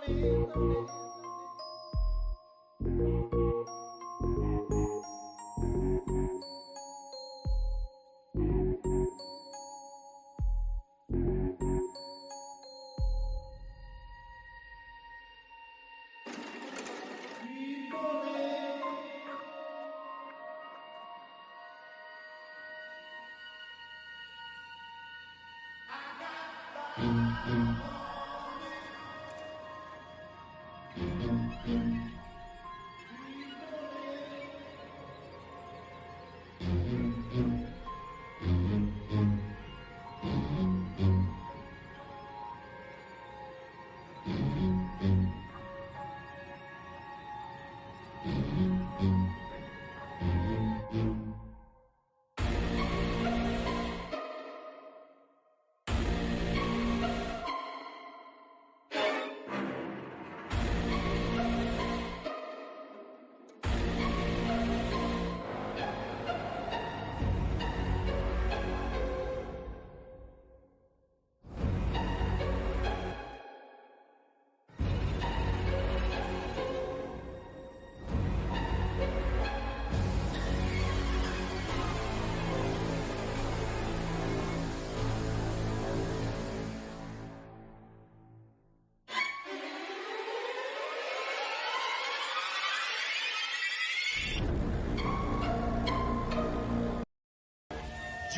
You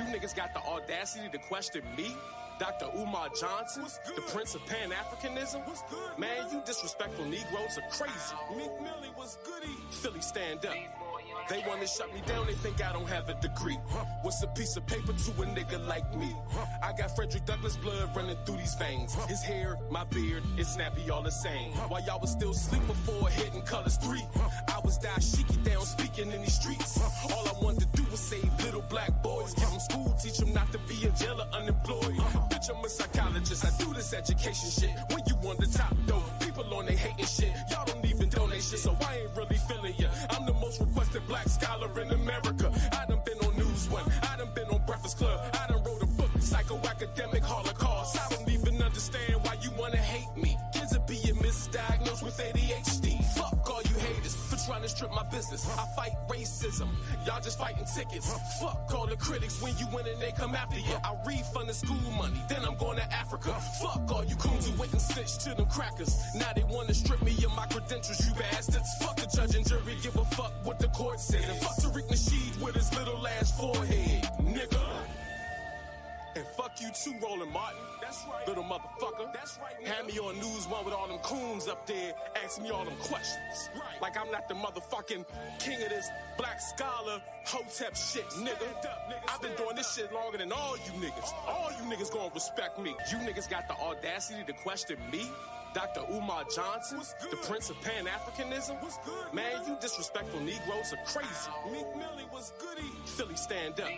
niggas got the audacity to question me? Dr. Umar Johnson, the Prince of Pan-Africanism? Man, you disrespectful Negroes are crazy. Meek Millie was goody. Philly, stand up. They want to shut me down, they think I don't have a degree. What's a piece of paper to a nigga like me? I got Frederick Douglas blood running through these veins. His hair, my beard, it's snappy all the same. While y'all was still asleep before hitting colors 3, I was dashiki down speaking in these streets. All I wanted to do was save little black boys. Give them school, teach them not to be in jail or unemployed. Bitch, I'm a psychologist, I do this education shit. When you on the top though, people on they hating shit. Y'all don't even donate shit, so I ain't really feeling ya. I'm the most requested black scholar in America. I done been on News One, I done been on Breakfast Club, I done wrote a book, Psychoacademic Holocaust. I don't even understand why you wanna hate me. Kids are being misdiagnosed with ADHD. Fuck all you haters for trying to strip my business. I fight racism, y'all just fighting tickets. Fuck all the critics when you win and they come after you. I refund the school money, then I'm going to Africa. Fuck all you coons who went and snitched to them crackers. Now they wanna strip me of my credentials, you bastards. Fuck the judge and jury, give a fuck what the court said. And fuck Tariq Nasheed with his little ass forehead, nigga. And fuck you too, Roland Martin. That's right. Little motherfucker. That's right. Nigga. Had me on News One with all them coons up there, asking me all them questions. Right. Like I'm not the motherfucking king of this black scholar hotep shit, nigga. I've been doing this shit longer than all you niggas. All you niggas gonna respect me. You niggas got the audacity to question me? Dr. Umar Johnson, the Prince of Pan-Africanism? Man, you disrespectful Negroes are crazy. Meek Millie was goody. Philly, stand up.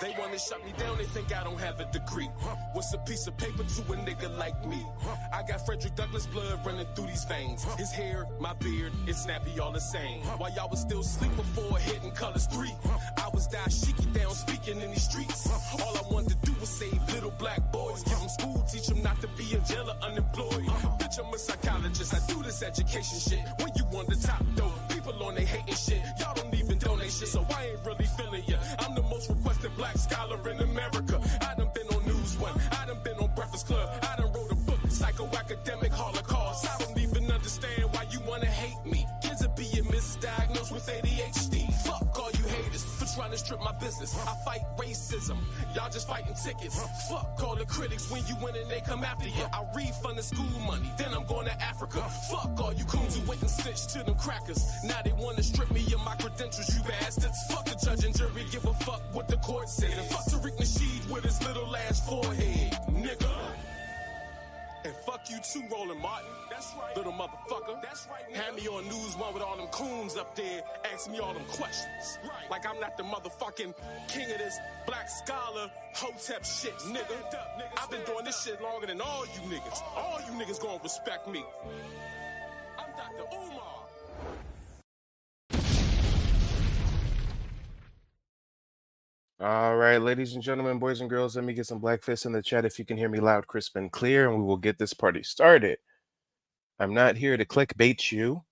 They want to shut me down, they think I don't have a degree. What's a piece of paper to a nigga like me? I got Frederick Douglas blood running through these veins. His hair, my beard, it's snappy all the same. While y'all was still asleep before hitting colors 3, I was dashiki down speaking in these streets. All I wanted to do was save little black boys. Give them school, teach them not to be in jail or unemployed. Bitch, I'm a psychologist, I do this education shit. When you on the top though, people on they hating shit. Y'all don't even donate shit, so I ain't really feeling ya. I'm the most requested black scholar in America. I done been on News One, I done been on Breakfast Club, I done wrote a book, Psychoacademic Holocaust. I don't even understand why you wanna hate me. Kids are being misdiagnosed with ADHD. Fuck all you haters for trying to strip my business. I fight racism, y'all just fighting tickets. Fuck all the critics when you win and they come after you. I refund the school money, then I'm going to Africa. Fuck all you coons who went and snitched to them crackers. Now they wanna strip me of my credentials, you bastards. Fuck the judge and jury, give a fuck what the court said. And fuck Tariq Nasheed with his little ass forehead, nigga. And fuck you too, Roland Martin. That's right. Little motherfucker. That's right. Nigga. Had me on News One with all them coons up there, asking me all them questions. Right. Like I'm not the motherfucking king of this black scholar hotep shit, nigga. I've been doing this shit longer than all you niggas. All you niggas gonna respect me. I'm Dr. Umar. All right, ladies and gentlemen, boys and girls, let me get some black fists in the chat if you can hear me loud, crisp, and clear, and we will get this party started. I'm not here to clickbait you.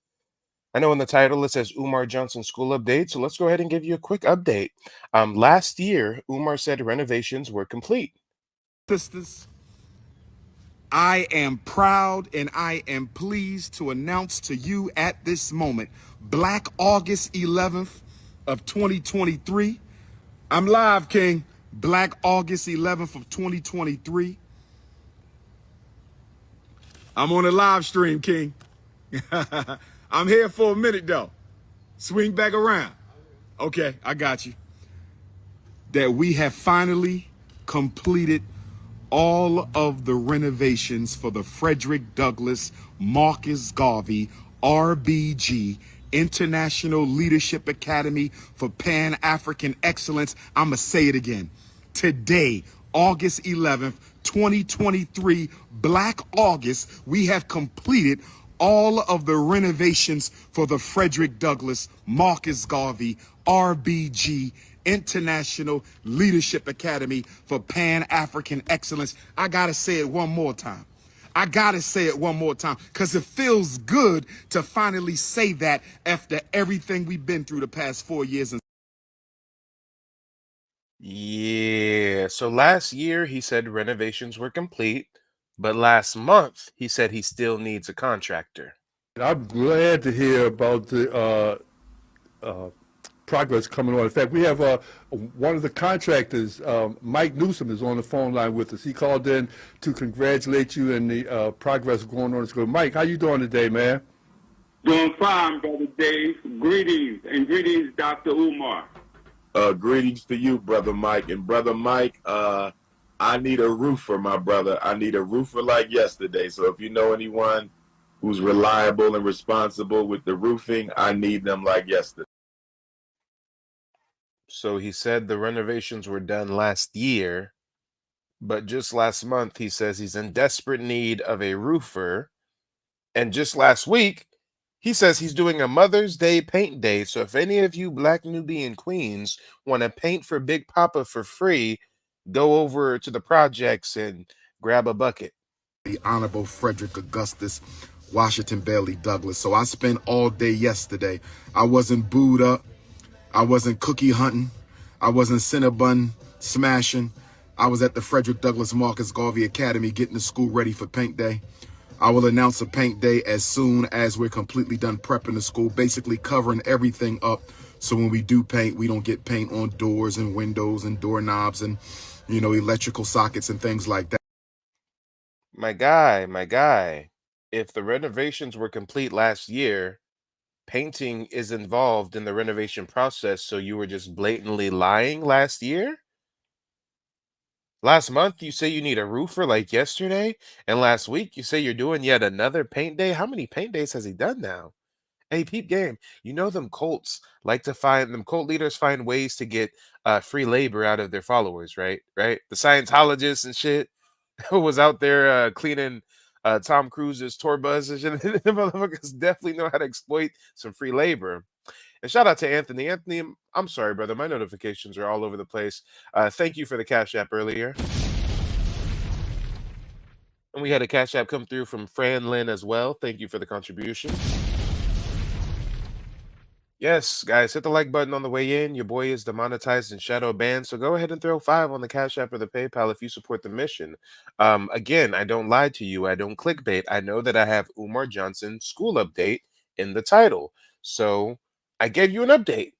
I know in the title it says Umar Johnson School Update, so let's go ahead and give you a quick update. Last year, Umar said renovations were complete. Sisters, I am proud and I am pleased to announce to you at this moment, Black August 11th of 2023. I'm live, King. Black August 11th of 2023. I'm on a live stream, King. I'm here for a minute, though. Swing back around. Okay, I got you. That we have finally completed all of the renovations for the Frederick Douglas Marcus Garvey RBG International Leadership Academy for Pan-African Excellence. I'm going to say it again. Today, August 11th, 2023, Black August, we have completed all of the renovations for the Frederick Douglass Marcus Garvey RBG International Leadership Academy for Pan-African Excellence. I gotta say it one more time. I gotta say it one more time because it feels good to finally say that after everything we've been through the past 4 years. Yeah, so last year he said renovations were complete, but last month he said he still needs a contractor. I'm glad to hear about the progress coming on. In fact, we have one of the contractors, Mike Newsom, is on the phone line with us. He called in to congratulate you and the progress going on at school. Mike, how you doing today, man? Doing fine, Brother Dave. Greetings, and greetings, Dr. Umar. Greetings to you, Brother Mike. And Brother Mike, I need a roofer, my brother. I need a roofer like yesterday. So if you know anyone who's reliable and responsible with the roofing, I need them like yesterday. So he said the renovations were done last year, but just last month he says he's in desperate need of a roofer. And just last week, he says he's doing a Mother's Day paint day. So if any of you Black Nubian queens want to paint for Big Papa for free, go over to the projects and grab a bucket. The Honorable Frederick Augustus Washington Bailey Douglas. So I spent all day yesterday. I wasn't booed up. I wasn't cookie hunting. I wasn't Cinnabon smashing. I was at the Frederick Douglass Marcus Garvey Academy getting the school ready for paint day. I will announce a paint day as soon as we're completely done prepping the school, basically covering everything up. So when we do paint, we don't get paint on doors and windows and doorknobs and, electrical sockets and things like that. My guy, if the renovations were complete last year, painting is involved in the renovation process, so you were just blatantly lying last year? Last month, you say you need a roofer like yesterday, and last week, you say you're doing yet another paint day? How many paint days has he done now? Hey, peep game, them Colts them cult leaders find ways to get free labor out of their followers, right? Right? The Scientologists and shit who was out there cleaning Tom Cruise's tour bus and shit. The motherfuckers definitely know how to exploit some free labor. And shout out to Anthony. Anthony, I'm sorry, brother. My notifications are all over the place. Thank you for the Cash App earlier. And we had a Cash App come through from Fran Lynn as well. Thank you for the contribution. Yes, guys, hit the like button on the way in. Your boy is demonetized and shadow banned, so go ahead and throw 5 on the Cash App or the PayPal if you support the mission. Again, I don't lie to you. I don't clickbait. I know that I have Umar Johnson School Update in the title. So I gave you an update.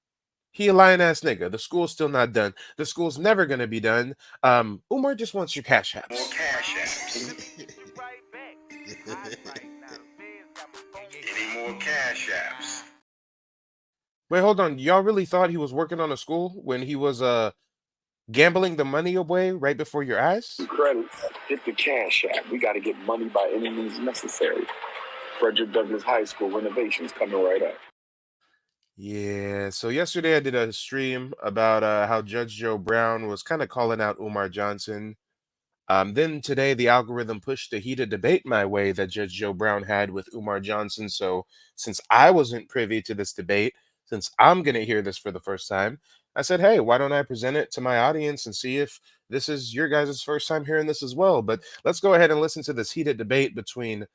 He a lying ass nigga. The school's still not done. The school's never gonna be done. Umar just wants your Cash Apps. More Cash Apps. Any more Cash Apps? Wait, hold on. Y'all really thought he was working on a school when he was gambling the money away right before your eyes? Credits, hit the Cash App. We got to get money by any means necessary. Frederick Douglass High School renovations coming right up. Yeah, so yesterday I did a stream about how Judge Joe Brown was kind of calling out Umar Johnson. Then today the algorithm pushed a heated debate my way that Judge Joe Brown had with Umar Johnson. So since I wasn't privy to this debate, since I'm going to hear this for the first time, I said, hey, why don't I present it to my audience and see if this is your guys' first time hearing this as well? But let's go ahead and listen to this heated debate between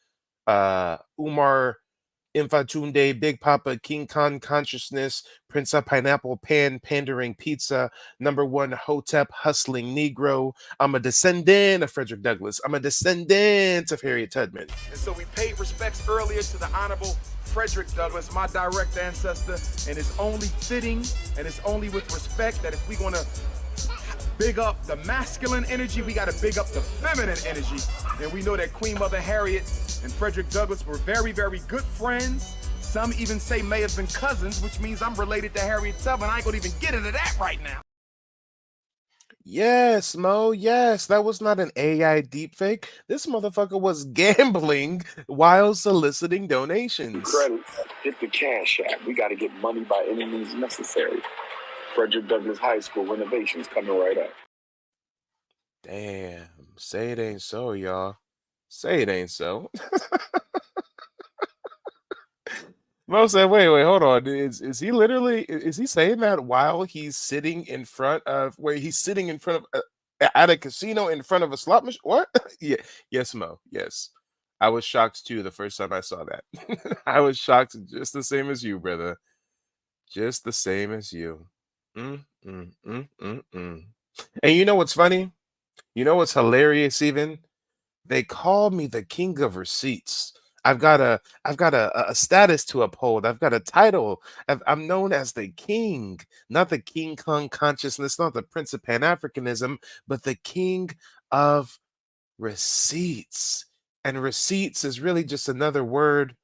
Umar Infatunde, Big Papa, King Khan Consciousness, Prince of Pineapple Pan, Pandering Pizza, number one Hotep, Hustling Negro. I'm a descendant of Frederick Douglass. I'm a descendant of Harriet Tubman. And so we paid respects earlier to the Honorable Frederick Douglass, my direct ancestor, and it's only fitting and it's only with respect that if we're going to big up the masculine energy, we got to big up the feminine energy. And we know that Queen Mother Harriet and Frederick Douglass were very, very good friends. Some even say may have been cousins, which means I'm related to Harriet Tubman. I ain't going to even get into that right now. Yes, Mo, yes, that was not an AI deepfake. This motherfucker was gambling while soliciting donations. Credits, hit the Cash App. We got to get money by any means necessary. Frederick Douglas High School renovations coming right up. Damn, say it ain't so, y'all. Say it ain't so. Mo said, wait, hold on. Is he literally, is he saying that while he's sitting in front of, where he's sitting in front of, at a casino in front of a slot machine? What? Yeah, yes, Mo, yes. I was shocked too the first time I saw that. I was shocked just the same as you, brother. Just the same as you. Mm, mm, mm, mm, mm. And you know what's funny? You know what's hilarious even? They call me the king of receipts. I've got a status to uphold. I've got a title. I'm known as the king, not the King Kong consciousness, not the Prince of Pan-Africanism, but the king of receipts. And receipts is really just another word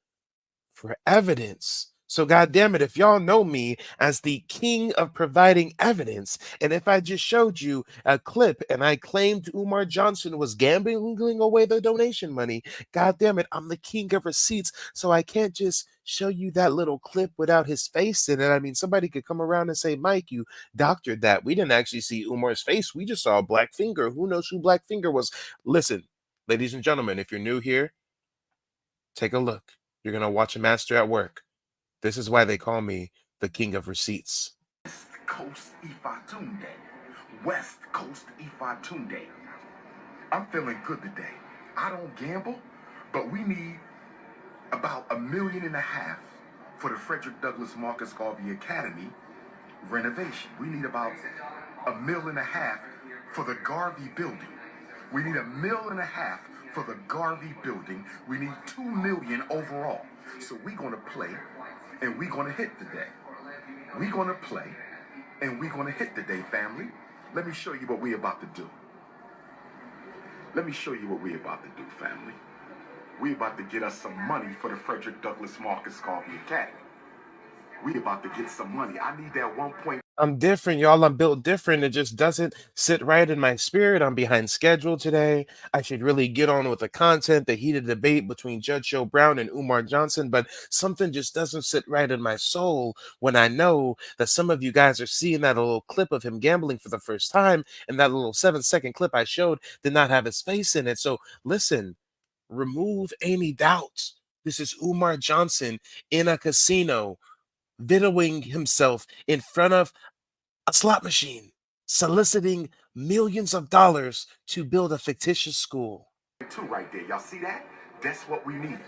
for evidence. So, God damn it, if y'all know me as the king of providing evidence, and if I just showed you a clip and I claimed Umar Johnson was gambling away the donation money, God damn it, I'm the king of receipts. So I can't just show you that little clip without his face in it. I mean, somebody could come around and say, Mike, you doctored that. We didn't actually see Umar's face. We just saw a black finger. Who knows who Black Finger was? Listen, ladies and gentlemen, if you're new here, take a look. You're going to watch a master at work. This is why they call me the king of receipts. West Coast Ifatunde. West Coast Ifatunde. I'm feeling good today. I don't gamble, but we need about $1.5 million for the Frederick Douglass Marcus Garvey Academy renovation. We need about $1.5 million for the Garvey building. We need $1.5 million for the Garvey building. We need $2 million overall. So we're gonna play and we're gonna hit today. We're gonna play and we're gonna hit today, family. Let me show you what we're about to do. Let me show you what we're about to do, family. We're about to get us some money for the Frederick Douglass Marcus Garvey Academy. We're about to get some money. I need that 1. I'm different, y'all. I'm built different. It just doesn't sit right in my spirit. I'm behind schedule today. I should really get on with the content, the heated debate between Judge Joe Brown and Umar Johnson, but something just doesn't sit right in my soul when I know that some of you guys are seeing that little clip of him gambling for the first time, and that little 7-second clip I showed did not have his face in it. So listen, remove any doubt. This is Umar Johnson in a casino, videoing himself in front of a slot machine, soliciting millions of dollars to build a fictitious school. 2 right there. Y'all see that? That's what we need.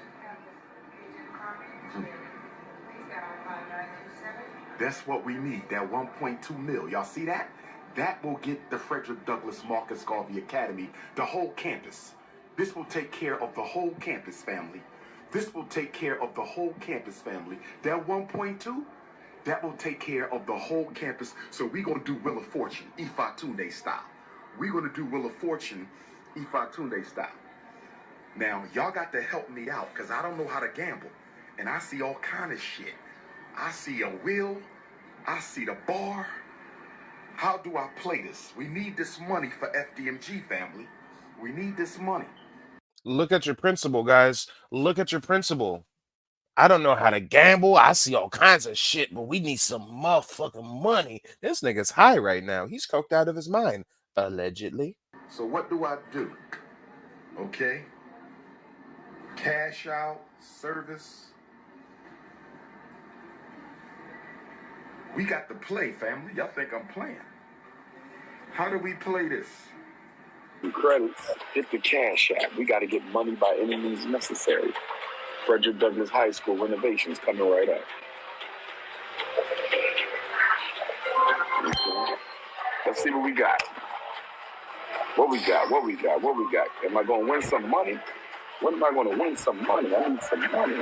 That's what we need. That 1.2 mil. Y'all see that? That will get the Frederick Douglass Marcus Garvey Academy, the whole campus. This will take care of the whole campus, family. This will take care of the whole campus, family. That 1.2, that will take care of the whole campus. So we're going to do Wheel of Fortune, Ifatunde style. We're going to do Wheel of Fortune, Ifatunde style. Now, y'all got to help me out because I don't know how to gamble. And I see all kind of shit. I see a wheel. I see the bar. How do I play this? We need this money for FDMG, family. We need this money. Look at your principal, guys. Look at your principal. I don't know how to gamble. I see all kinds of shit, but we need some motherfucking money. This nigga's high right now. He's coked out of his mind, allegedly. So what do I do? Okay. Cash out, service. We got to play, family. Y'all think I'm playing. How do we play this? The credits, hit the Cash App. We got to get money by any means necessary. Frederick Douglas High School renovations coming right up. Okay. Let's see what we got. What we got? Am I going to win some money? When am I going to win some money? I need some money.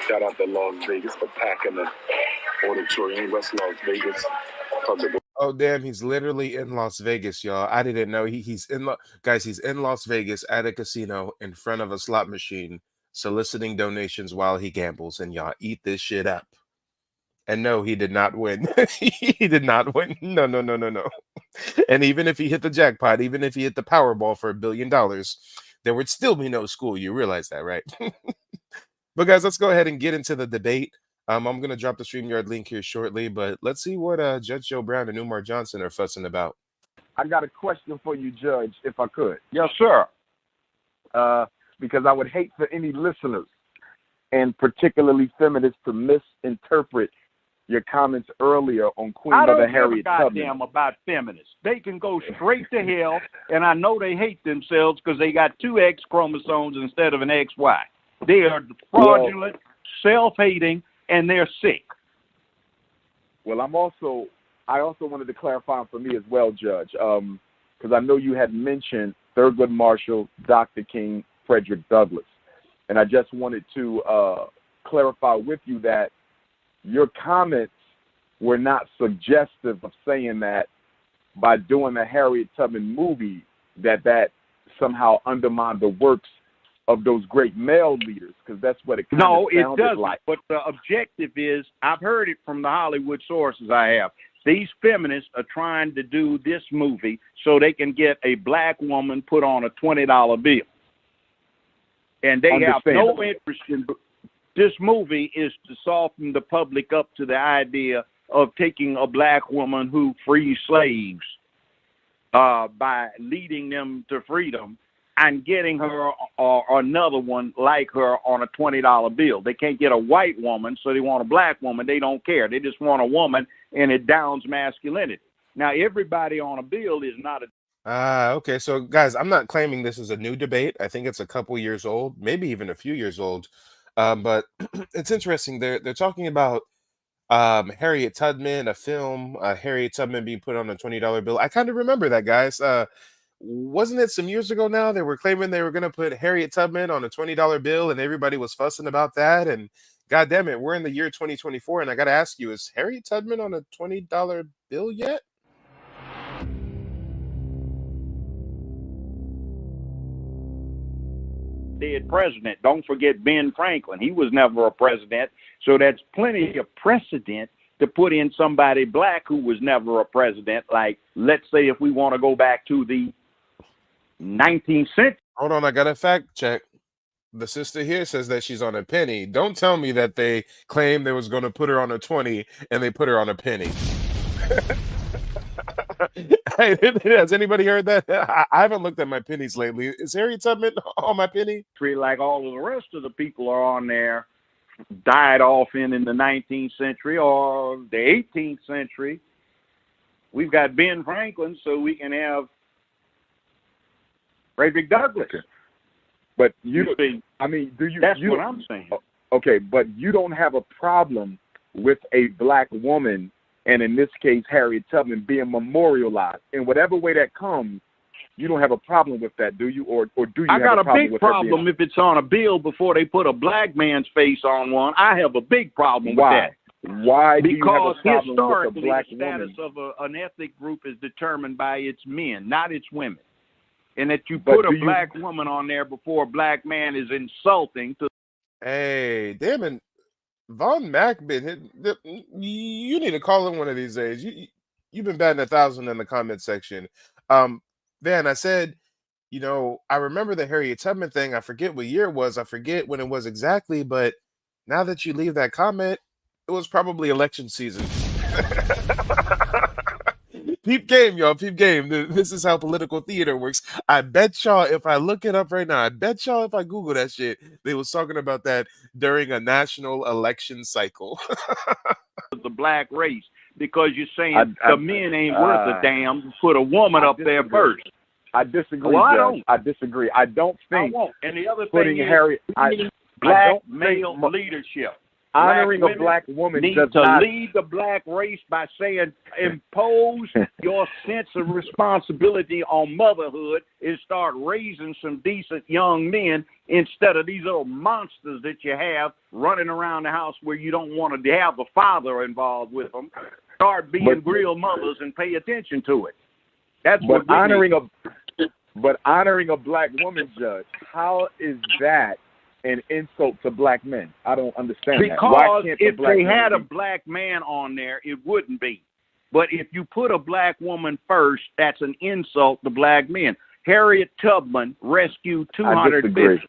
Shout out to Las Vegas for packing the auditorium. West Las Vegas. Oh damn, he's literally in Las Vegas, y'all. I didn't know he's in guys, he's in Las Vegas at a casino in front of a slot machine soliciting donations while he gambles, and y'all eat this shit up. And no, he did not win. He did not win. No. And even if he hit the jackpot, even if he hit the Powerball for $1 billion, there would still be no school. You realize that, right? But guys, let's go ahead and get into the debate. I'm going to drop the StreamYard link here shortly, but let's see what Judge Joe Brown and Umar Johnson are fussing about. I got a question for you, Judge, if I could. Yes, sir. Because I would hate for any listeners, and particularly feminists, to misinterpret your comments earlier on Queen Mother Harriet Tubman. I don't give a goddamn about feminists. They can go straight to hell, and I know they hate themselves because they got 2 X chromosomes instead of an XY. They are fraudulent, self-hating, and they're sick. Well, I also wanted to clarify for me as well, Judge, because I know you had mentioned Thurgood Marshall, Dr. King, Frederick Douglass, and I just wanted to clarify with you that your comments were not suggestive of saying that by doing the Harriet Tubman movie that somehow undermined the works of those great male leaders, because that's what it kind of sounded like. But the objective is, I've heard it from the Hollywood sources I have. These feminists are trying to do this movie so they can get a black woman put on a $20 bill. And they have no interest in this movie is to soften the public up to the idea of taking a black woman who frees slaves by leading them to freedom and getting her or another one like her on a $20 bill. They can't get a white woman, so they want a black woman. They don't care. They just want a woman, and it downs masculinity. Now, everybody on a bill is not a... Okay. So, guys, I'm not claiming this is a new debate. I think it's a couple years old, maybe even a few years old. But it's interesting. They're talking about Harriet Tubman, a film, Harriet Tubman being put on a $20 bill. I kind of remember that, guys. Wasn't it some years ago now? They were claiming they were going to put Harriet Tubman on a $20 bill, and everybody was fussing about that. And God damn it, we're in the year 2024, and I got to ask you, is Harriet Tubman on a $20 bill yet? Dead president. Don't forget Ben Franklin. He was never a president. So that's plenty of precedent to put in somebody black who was never a president. Like, let's say if we want to go back to the 19th century. Hold on, I got a fact check. The sister here says that she's on a penny. Don't tell me that they claimed they was going to put her on a 20 and they put her on a penny. Hey, has anybody heard that? I haven't looked at my pennies lately. Is Harriet Tubman on my penny? Like all of the rest of the people are on there, died off in the 19th century or the 18th century. We've got Ben Franklin, so we can have Frederick Douglass. Okay. But do you? That's what I'm saying. Okay, but you don't have a problem with a black woman, and in this case, Harriet Tubman, being memorialized in whatever way that comes. You don't have a problem with that, do you? Or do you? I got a big problem if it's on a bill before they put a black man's face on one. I have a big problem with that. Why? Because do you have a problem historically, with a black the status woman? of an ethnic group is determined by its men, not its women. And that you put a black woman on there before a black man is insulting to. Hey, damn it. Von Mack been hit. You need to call in one of these days. You've been batting 1,000 in the comment section. Van, I said, I remember the Harriet Tubman thing. I forget what year it was. I forget when it was exactly. But now that you leave that comment, it was probably election season. Peep game, y'all. Peep game. This is how political theater works. I bet y'all if I look it up right now, I bet y'all if I Google that shit, they was talking about that during a national election cycle. The black race, because you're saying the men ain't worth a damn. Put a woman up there first. I disagree, well, I disagree. I don't think. I won't. And the other putting thing is, Harriet, black male leadership. Honoring a black woman need does to not lead the black race by saying impose your sense of responsibility on motherhood and start raising some decent young men instead of these little monsters that you have running around the house where you don't want to have a father involved with them. Start being real mothers and pay attention to it. That's what honoring a black woman, Judge. How is that an insult to black men? I don't understand that. Why can't if they had a black man on there, it wouldn't be. But if you put a black woman first, that's an insult to black men. Harriet Tubman rescued 250.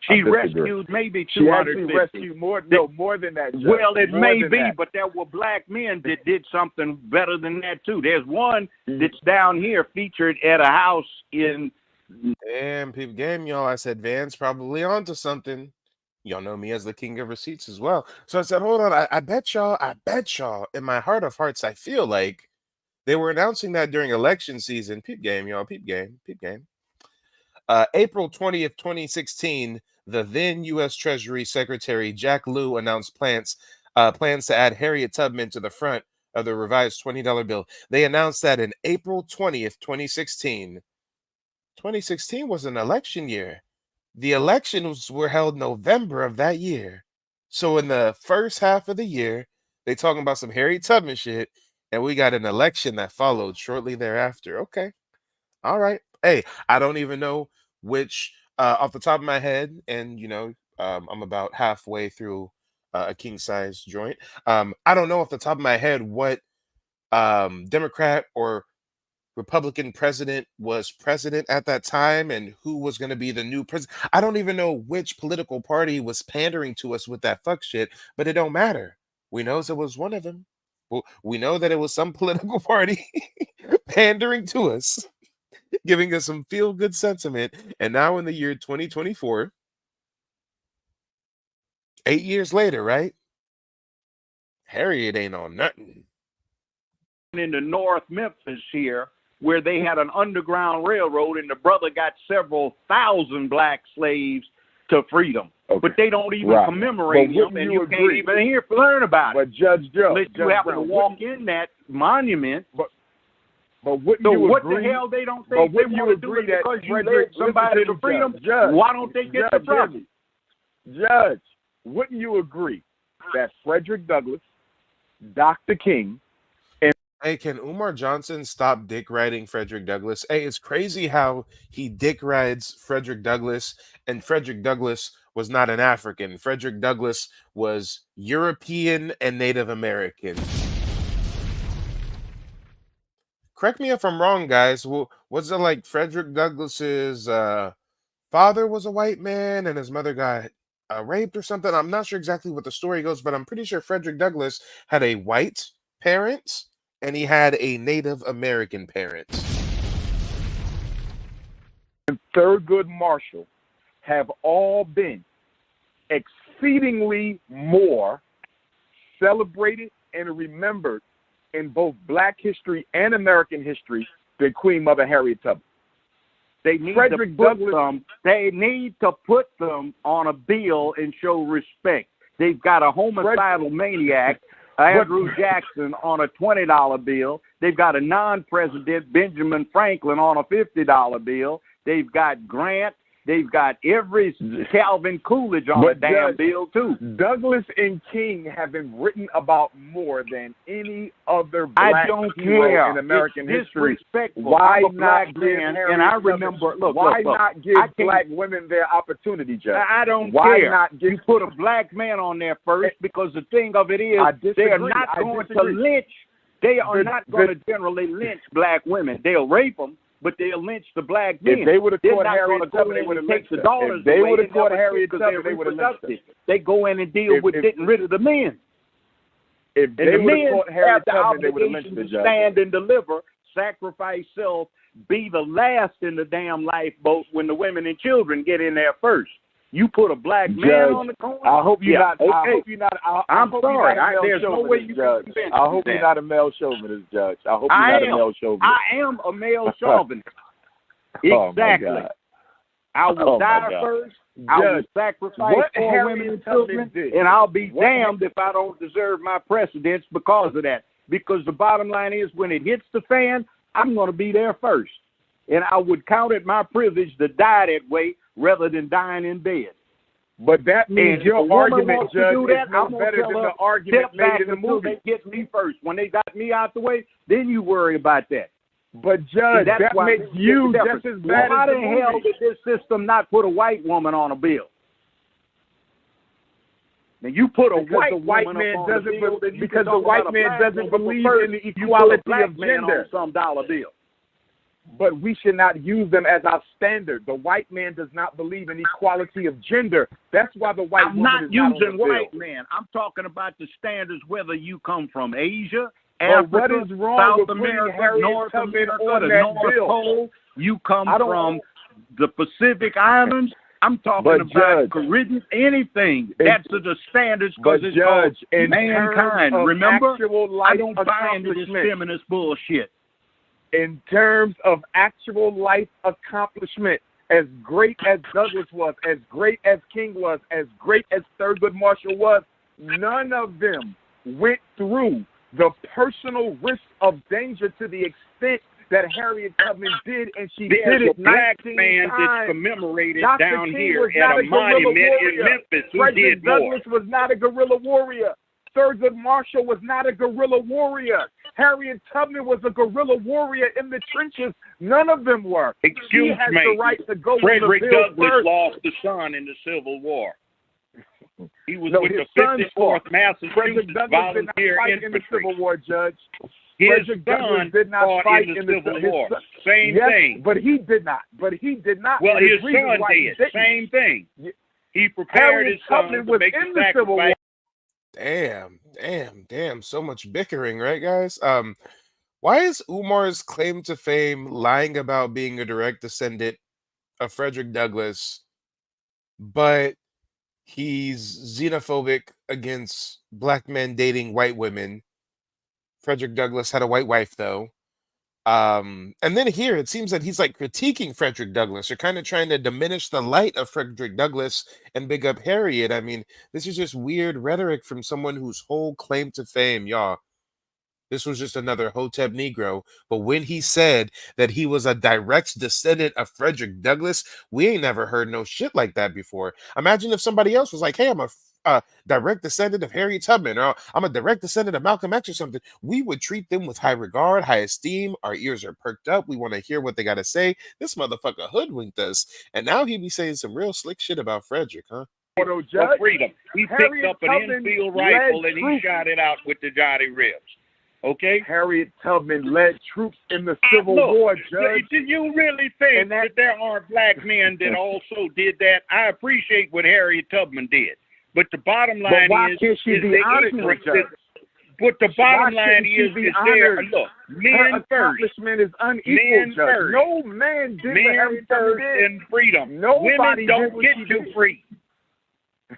She rescued maybe 250. She rescued more than that. Judge. Well, it more may be, that. but there were black men that did something better than that too. There's one that's down here featured at a house in. Damn, peep game, y'all. I said Van's probably onto something. Y'all know me as the king of receipts as well. So I said, hold on, I bet y'all, in my heart of hearts, I feel like they were announcing that during election season. Peep game, y'all, peep game. April 20th, 2016, the then U.S. Treasury Secretary Jack Lew announced plans to add Harriet Tubman to the front of the revised $20 bill. They announced that in April 20th, 2016. 2016 was an election year. The elections were held November of that year. So in the first half of the year, they talking about some Harriet Tubman shit, and we got an election that followed shortly thereafter. Okay. All right. Hey, I don't even know which, off the top of my head, and, I'm about halfway through a king-size joint. I don't know off the top of my head what Democrat or Republican president was president at that time and who was going to be the new president. I don't even know which political party was pandering to us with that fuck shit, but it don't matter. We know it was one of them. Well, we know that it was some political party pandering to us, giving us some feel-good sentiment. And now in the year 2024, 8 years later, right? Harriet ain't on nothing. In the North Memphis here, where they had an underground railroad and the brother got several thousand black slaves to freedom. Okay. But they don't even commemorate him, and you can't even learn about it. But Judge Joe, unless you happen to walk in that monument. But wouldn't you what agree? The hell they don't think they want to do it because you led somebody to freedom? Judge, why don't they get the brother? Judge, wouldn't you agree that Frederick Douglass, Dr. King, Hey, can Umar Johnson stop dick riding Frederick Douglass? Hey, it's crazy how he dick rides Frederick Douglass, and Frederick Douglass was not an African. Frederick Douglass was European and Native American. Correct me if I'm wrong, guys. Well, was it like Frederick Douglass's father was a white man and his mother got raped or something? I'm not sure exactly what the story goes, but I'm pretty sure Frederick Douglass had a white parent and he had a Native American parent. And Thurgood Marshall have all been exceedingly more celebrated and remembered in both Black history and American history than Queen Mother Harriet Tubman. They need they need to put them on a bill and show respect. They've got a homicidal maniac, Andrew Jackson, on a $20 bill. They've got a non-president, Benjamin Franklin, on a $50 bill. They've got Grant. They've got every Calvin Coolidge on a damn bill, too. Douglas and King have been written about more than any other black hero in American history. Why not give and I remember, not give black women their opportunity, Judge? I don't Why care. Not give, you put a black man on there first, because the thing of it is, they are not going to lynch. They are not going to generally lynch black women. They'll rape them, but they'll lynch the black men. If they would have caught Harriet Tubman, they would have lynched them. If they would have caught Harriet Tubman, they would have lynched them. They go in and deal with getting rid of the men. If they would have caught Harriet Tubman, they would have lynched the judge. Stand and deliver, sacrifice self, be the last in the damn lifeboat when the women and children get in there first. You put a black man on the corner. I hope you're not. Okay. I hope you're not. I'm sorry. There's no way you can convince I hope that. you're not a male chauvinist, Judge. I hope you're not a male chauvinist. I am a male chauvinist. Oh, Exactly. my God. I will die God. first. I will sacrifice what for Harriet women and Tubman children, did. and I'll be damned if I don't deserve my precedence because of that. Because the bottom line is, when it hits the fan, I'm going to be there first. And I would count it my privilege to die that way rather than dying in bed. But that means your argument, Judge, is no better than the argument made in the movie. They get me first. When they got me out the way, then you worry about that. But Judge, that makes you just as bad Why as the the hell movie. did this system not put a white woman on a bill? Now you put a Because the white woman man up on doesn't the bill, then you because can the talk white about a man black doesn't woman believe first. in the You put a equality black of man on gender. some dollar bill. But we should not use them as our standard. The white man does not believe in equality of gender. That's why the white I'm woman not is not on using the white bill. man. I'm talking about the standards, whether you come from Asia, But Africa, what is wrong South with putting America, Harriet North Tubman America, on the that North bill? Pole. You come I don't- from the Pacific Islands. I'm talking But about Judge, Caribbean, anything. That's the standards because But it's called Judge, in mankind. terms of Remember, actual life I don't buy into this accomplishment. feminist bullshit. In terms of actual life accomplishment, as great as Douglas was, as great as King was, as great as Thurgood Marshall was, none of them went through the personal risk of danger to the extent that Harriet Tubman did, and she There's did it a black 19 man times. that's commemorated Dr. down King here was not at a guerrilla monument in warrior. Memphis who Frederick did more. Douglas was not a guerrilla warrior. Thurgood Marshall was not a guerrilla warrior. Harriet Tubman was a guerrilla warrior in the trenches. None of them were. Excuse she has me. the right to go Frederick to the bill Douglas first. lost a son in the Civil War. He was No, with his the son 54th fought. Massachusetts Frederick Douglas did not Volunteer fight in the Infantry. Civil War, Judge. His Frederick Douglas son did not fought fight in the Civil War. son- Same yes, thing. but he did not. But he did not. Well, And his reason son why he did. didn't. Same thing. He prepared Harriet his son Tubman to was make in the the Civil War. sacrifice. Damn. So much bickering, right, guys? Why is Umar's claim to fame lying about being a direct descendant of Frederick Douglass, but he's xenophobic against black men dating white women? Frederick Douglass had a white wife, though. And then here it seems that he's like critiquing Frederick Douglass, or kind of trying to diminish the light of Frederick Douglass and big up Harriet. I mean, this is just weird rhetoric from someone whose whole claim to fame, y'all, this was just another Hotep Negro. But when he said that he was a direct descendant of Frederick Douglass, we ain't never heard no shit like that before. Imagine if somebody else was like, hey, I'm a direct descendant of Harriet Tubman, or I'm a direct descendant of Malcolm X or something. We would treat them with high regard, high esteem. Our ears are perked up. We want to hear what they got to say. This motherfucker hoodwinked us. And now he be saying some real slick shit about Frederick, huh? For freedom. He picked up an Enfield rifle and he shot it out with the Johnny Ribs. Okay? Harriet Tubman led troops in the Civil War, Judge. Do you really think that there are black men that also did that? I appreciate what Harriet Tubman did. But the bottom line why is, can't she be the honored, ignorance Judge? but the bottom Why line shouldn't she is be there. honored? Look, Her men first. accomplishment is unequal, Men Judge. first. No man did what Men Harriet Tubman first did. and freedom. Nobody Women did don't what get she too did. free.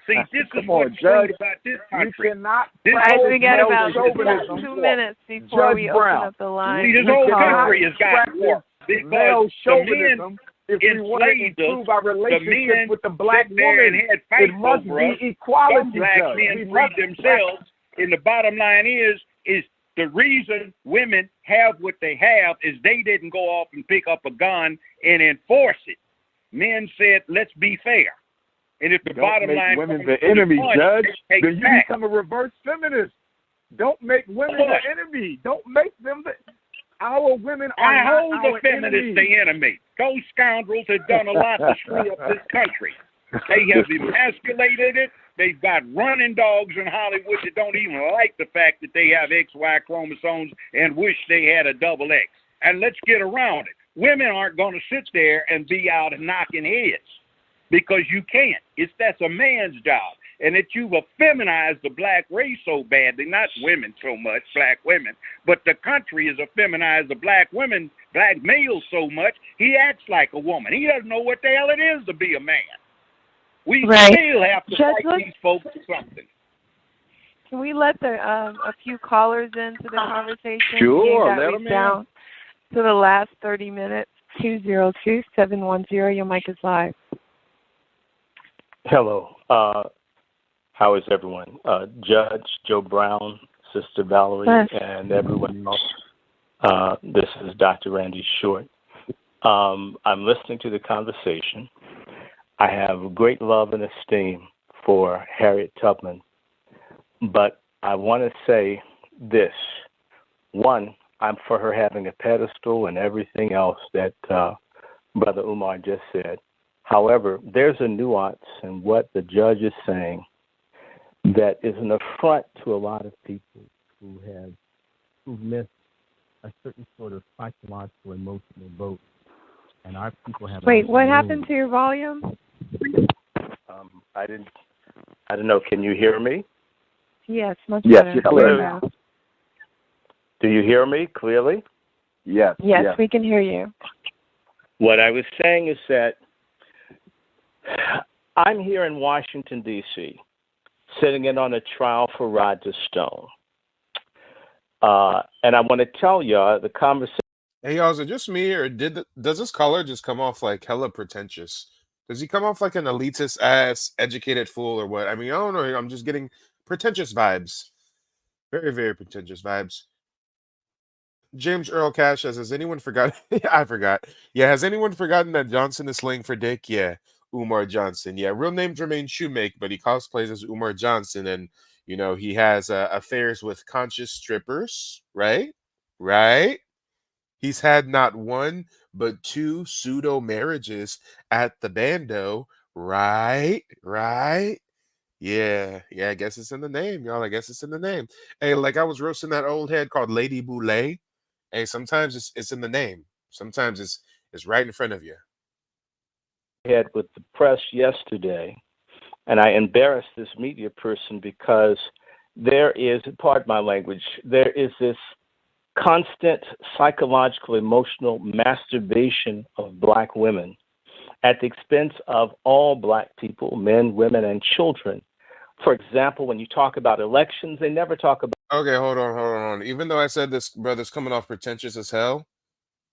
See, this is Come what's on, Judge. true about this country. You cannot. Guys, we got male about chauvinism. 2 minutes before Judge we Brown. open up the line. See, this We whole cannot country has got practice war male because the men chauvinism. If we want to enslaved us, improve our the relationship men with the black sat there and woman, had it fights must over us. be equality, Some black Judge. men We freed must themselves, and the bottom line is the reason women have what they have is they didn't go off and pick up a gun and enforce it. Men said, let's be fair. And if the Don't bottom make line women comes the to enemy, punch, Judge. they Then you back. become a reverse feminist. Don't make women the enemy. Don't make them the. Our women are I not hold our the feminists enemies. the enemy. Those scoundrels have done a lot to screw up this country. They have emasculated it. They've got running dogs in Hollywood that don't even like the fact that they have XY chromosomes and wish they had a double X. And let's get around it. Women aren't going to sit there and be out and knocking heads because you can't. That's a man's job. And that you've effeminized the black race so badly, not women so much, black women, but the country has effeminized the black women, black males so much, he acts like a woman. He doesn't know what the hell it is to be a man. We Right. still have to Judge, fight these folks for something. can we let the a few callers into the conversation? Sure, Being that let we're 'em in. down to the last 30 minutes. 202-710. Your mic is live. Hello. How is everyone? Judge Joe Brown, Sister Valerie, Yes. and everyone else. This is Dr. Randy Short. I'm listening to the conversation. I have great love and esteem for Harriet Tubman, but I want to say this. One, I'm for her having a pedestal and everything else that Brother Umar just said. However, there's a nuance in what the judge is saying that is an affront to a lot of people who've missed a certain sort of psychological, emotional boat. And our people have. Wait, what happened to your volume? I don't know. Can you hear me? Yes, much Yes, better. you're clear now. Do you hear me clearly? Yes. Yes, we can hear you. What I was saying is that I'm here in Washington, D.C., sitting in on a trial for Roger Stone. And I want to tell you the conversation. Hey, y'all, is it just me, or does this caller just come off like hella pretentious? Does he come off like an elitist ass, educated fool, or what? I mean, I don't know. I'm just getting pretentious vibes. Very, very pretentious vibes. James Earl Cash says, has anyone forgotten? I forgot. Yeah, has anyone forgotten that Johnson is slang for dick? Yeah, Umar Johnson. Yeah, real name Jermaine Shoemake, but he cosplays as Umar Johnson, and he has affairs with conscious strippers. Right, right. He's had not one but two pseudo marriages at the bando. Right, right. Yeah, I guess it's in the name, y'all. I guess it's in the name. Hey, like I was roasting that old head called Lady Boulay. Hey, sometimes it's in the name. Sometimes it's right in front of you. Had with the press yesterday, and I embarrassed this media person because there is, pardon my language, there is this constant psychological, emotional masturbation of black women at the expense of all black people, men, women, and children. For example, when you talk about elections, they never talk about. Okay, hold on. Even though I said this brother's coming off pretentious as hell,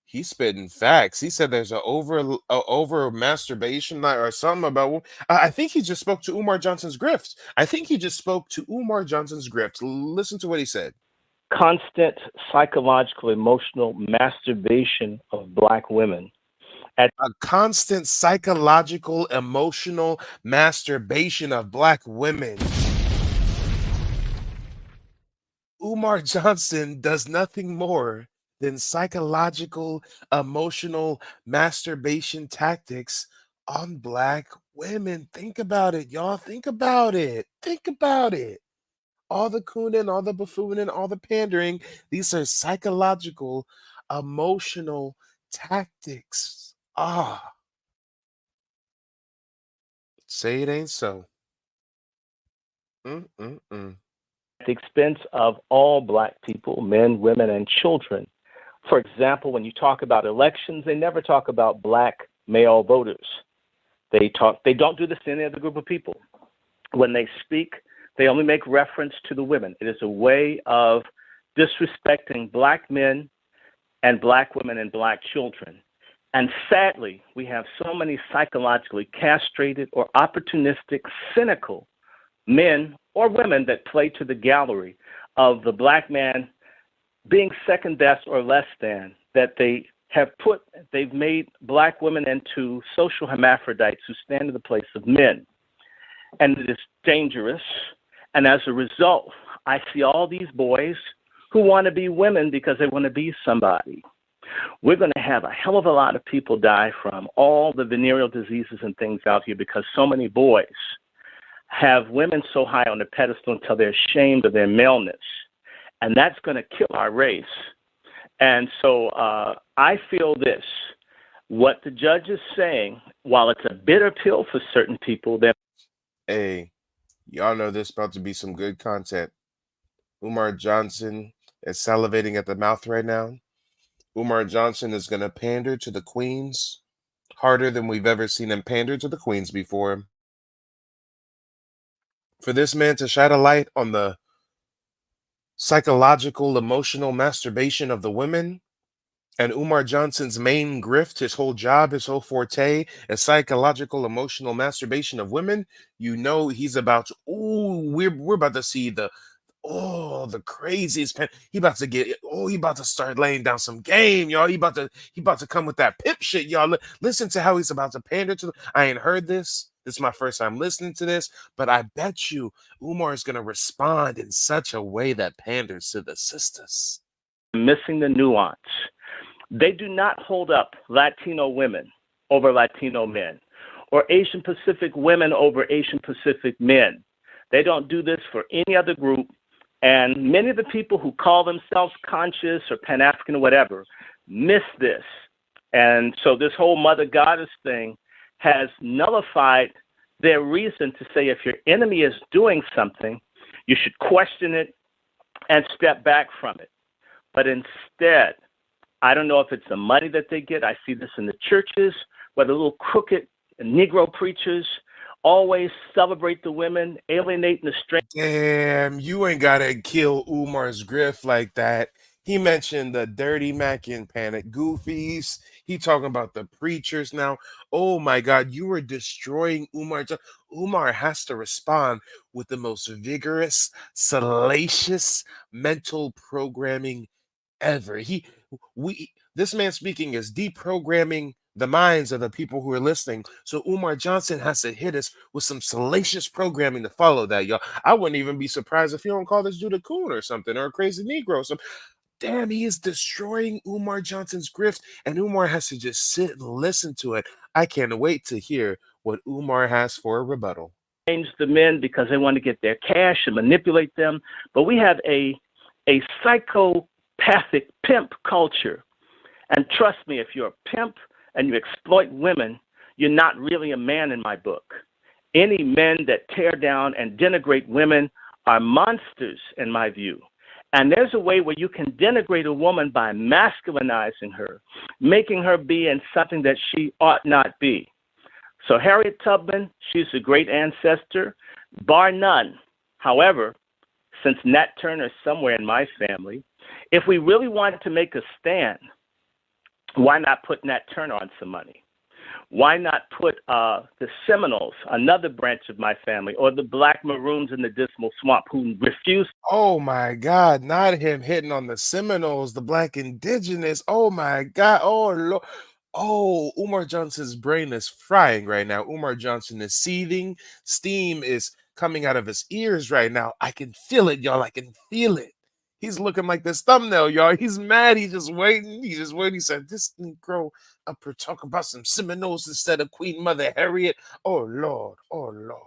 he's spitting facts. He said there's a over masturbation or something about. I think he just spoke to Umar Johnson's grift. Listen to what he said. Constant psychological, emotional masturbation of black women. A constant psychological, emotional masturbation of black women. Umar Johnson does nothing more than psychological, emotional masturbation tactics on black women. Think about it, y'all. Think about it. All the cooning, all the buffooning, all the pandering, these are psychological, emotional tactics. Say it ain't so. At the expense of all black people, men, women, and children. For example, when you talk about elections, they never talk about black male voters. They don't do this to any other group of people. When they speak, they only make reference to the women. It is a way of disrespecting black men and black women and black children. And sadly, we have so many psychologically castrated or opportunistic, cynical men or women that play to the gallery of the black man being second best or less than, that they've made black women into social hermaphrodites who stand in the place of men. And it is dangerous. And as a result, I see all these boys who want to be women because they want to be somebody. We're going to have a hell of a lot of people die from all the venereal diseases and things out here because so many boys have women so high on the pedestal until they're ashamed of their maleness. And that's going to kill our race. And so I feel this. What the judge is saying, while it's a bitter pill for certain people, Hey, y'all know this about to be some good content. Umar Johnson is salivating at the mouth right now. Umar Johnson is going to pander to the queens harder than we've ever seen him pander to the queens before. for this man to shine a light on the psychological, emotional masturbation of the women. And Umar Johnson's main grift, his whole job, his whole forte is psychological, emotional masturbation of women. You know he's about to, we're about to see the craziest pen. He about to start laying down some game, y'all. He about to come with that pip shit, y'all. Listen to how he's about to pander to I ain't heard this. This is my first time listening to this, but I bet you Umar is gonna respond in such a way that panders to the sisters. Missing the nuance. They do not hold up Latino women over Latino men or Asian Pacific women over Asian Pacific men. They don't do this for any other group. And many of the people who call themselves conscious or Pan-African or whatever miss this. And so this whole mother goddess thing has nullified their reason to say if your enemy is doing something, you should question it and step back from it. But instead, I don't know if it's the money that they get. I see this in the churches where the little crooked Negro preachers always celebrate the women, alienating the strength. Damn, you ain't gotta kill Umar's grift like that. He mentioned the Dirty Mac and Panic Goofies. He talking about the preachers now. Oh my God, you were destroying Umar. Umar has to respond with the most vigorous, salacious mental programming ever. This man speaking is deprogramming the minds of the people who are listening. So Umar Johnson has to hit us with some salacious programming to follow that, y'all. I wouldn't even be surprised if you don't call this dude a coon or something, or a crazy Negro. So damn, he is destroying Umar Johnson's grift, and Umar has to just sit and listen to it. I can't wait to hear what Umar has for a rebuttal. Change the men because they want to get their cash and manipulate them. But we have a psychopathic pimp culture. And trust me, if you're a pimp and you exploit women, you're not really a man in my book. Any men that tear down and denigrate women are monsters in my view. And there's a way where you can denigrate a woman by masculinizing her, making her be in something that she ought not be. So Harriet Tubman, she's a great ancestor, bar none. However, since Nat Turner is somewhere in my family, if we really wanted to make a stand, why not put Nat Turner on some money? Why not put the Seminoles, another branch of my family, or the Black Maroons in the Dismal Swamp who refused? Oh my God, not him hitting on the Seminoles, the Black Indigenous. Oh my God. Oh Lord. Oh, Umar Johnson's brain is frying right now. Umar Johnson is seething. Steam is coming out of his ears right now. I can feel it, y'all. I can feel it. He's looking like this thumbnail, y'all. He's mad. He's just waiting. He's just waiting. He said, this Negro up here talking about some Seminoles instead of Queen Mother Harriet. Oh, Lord. Oh, Lord.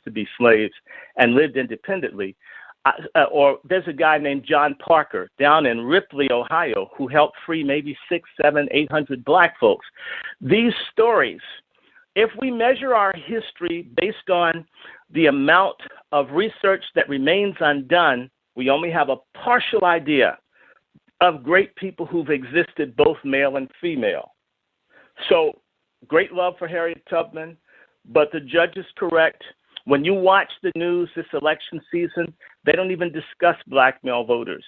To be slaves and lived independently. Or there's a guy named John Parker down in Ripley, Ohio, who helped free maybe 600, 700, 800 Black folks. These stories, if we measure our history based on the amount of research that remains undone, we only have a partial idea of great people who've existed, both male and female. So great love for Harriet Tubman, but the judge is correct. When you watch the news this election season, they don't even discuss Black male voters.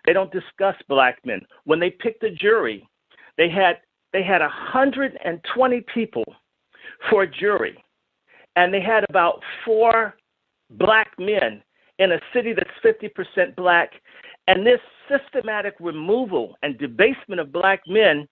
They don't discuss Black men. When they picked the jury, they had 120 people for a jury, and they had about 4 Black men in a city that's 50% Black. And this systematic removal and debasement of Black men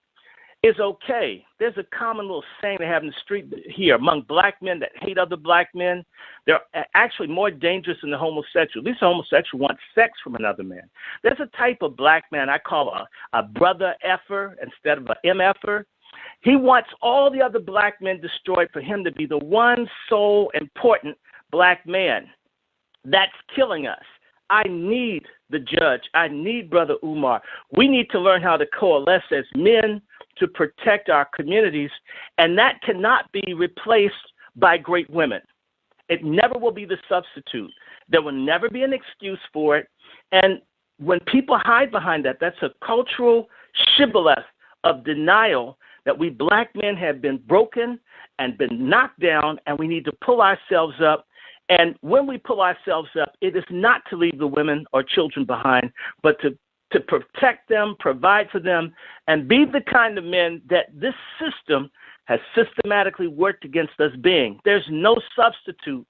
is okay. There's a common little saying they have in the street here among Black men that hate other Black men. They're actually more dangerous than the homosexual. At least the homosexual wants sex from another man. There's a type of Black man I call a brother effer instead of an MFer. He wants all the other Black men destroyed for him to be the one sole important Black man. That's killing us. I need the judge. I need Brother Umar. We need to learn how to coalesce as men to protect our communities, and that cannot be replaced by great women. It never will be the substitute. There will never be an excuse for it. And when people hide behind that, that's a cultural shibboleth of denial that we Black men have been broken and been knocked down, and we need to pull ourselves up And when we pull ourselves up, it is not to leave the women or children behind, but to protect them, provide for them, and be the kind of men that this system has systematically worked against us being. There's no substitute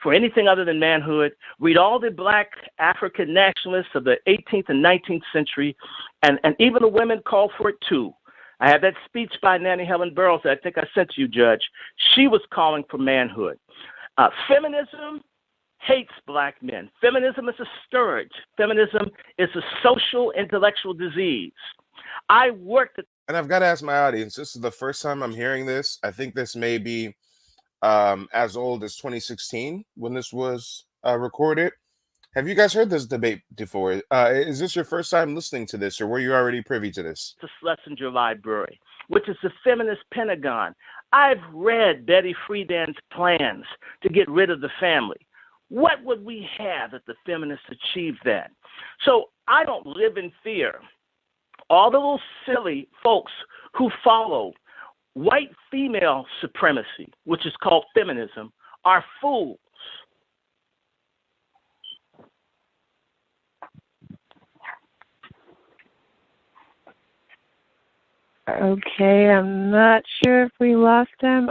for anything other than manhood. Read all the black African nationalists of the 18th and 19th century, and even the women called for it too. I have that speech by Nanny Helen Burroughs that I think I sent to you, Judge. She was calling for manhood. Feminism hates black men. Feminism is a scourge. Feminism is a social intellectual disease. I worked at... And I've got to ask my audience, this is the first time I'm hearing this. I think this may be as old as 2016 when this was recorded. Have you guys heard this debate before? Is this your first time listening to this, or were you already privy to this? The Schlesinger Library, which is the feminist Pentagon. I've read Betty Friedan's plans to get rid of the family. What would we have if the feminists achieved that? So I don't live in fear. All the little silly folks who follow white female supremacy, which is called feminism, are fools. Okay, I'm not sure if we lost him.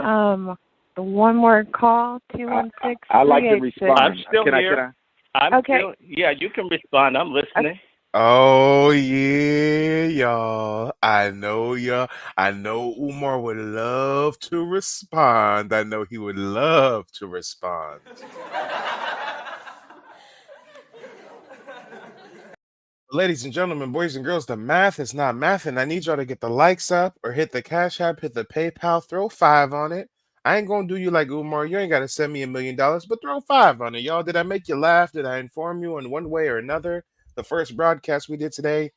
One more call, 216. I like to respond. I'm still can here. Yeah, you can respond. I'm listening. Oh yeah, y'all. I know Umar would love to respond. I know he would love to respond. Ladies and gentlemen, boys and girls, the math is not mathing. I need y'all to get the likes up or hit the Cash App, hit the PayPal, throw 5 on it. I ain't gonna do you like Umar. You ain't gotta send me $1 million, but throw 5 on it, y'all. Did I make you laugh? Did I inform you in one way or another? The first broadcast we did today,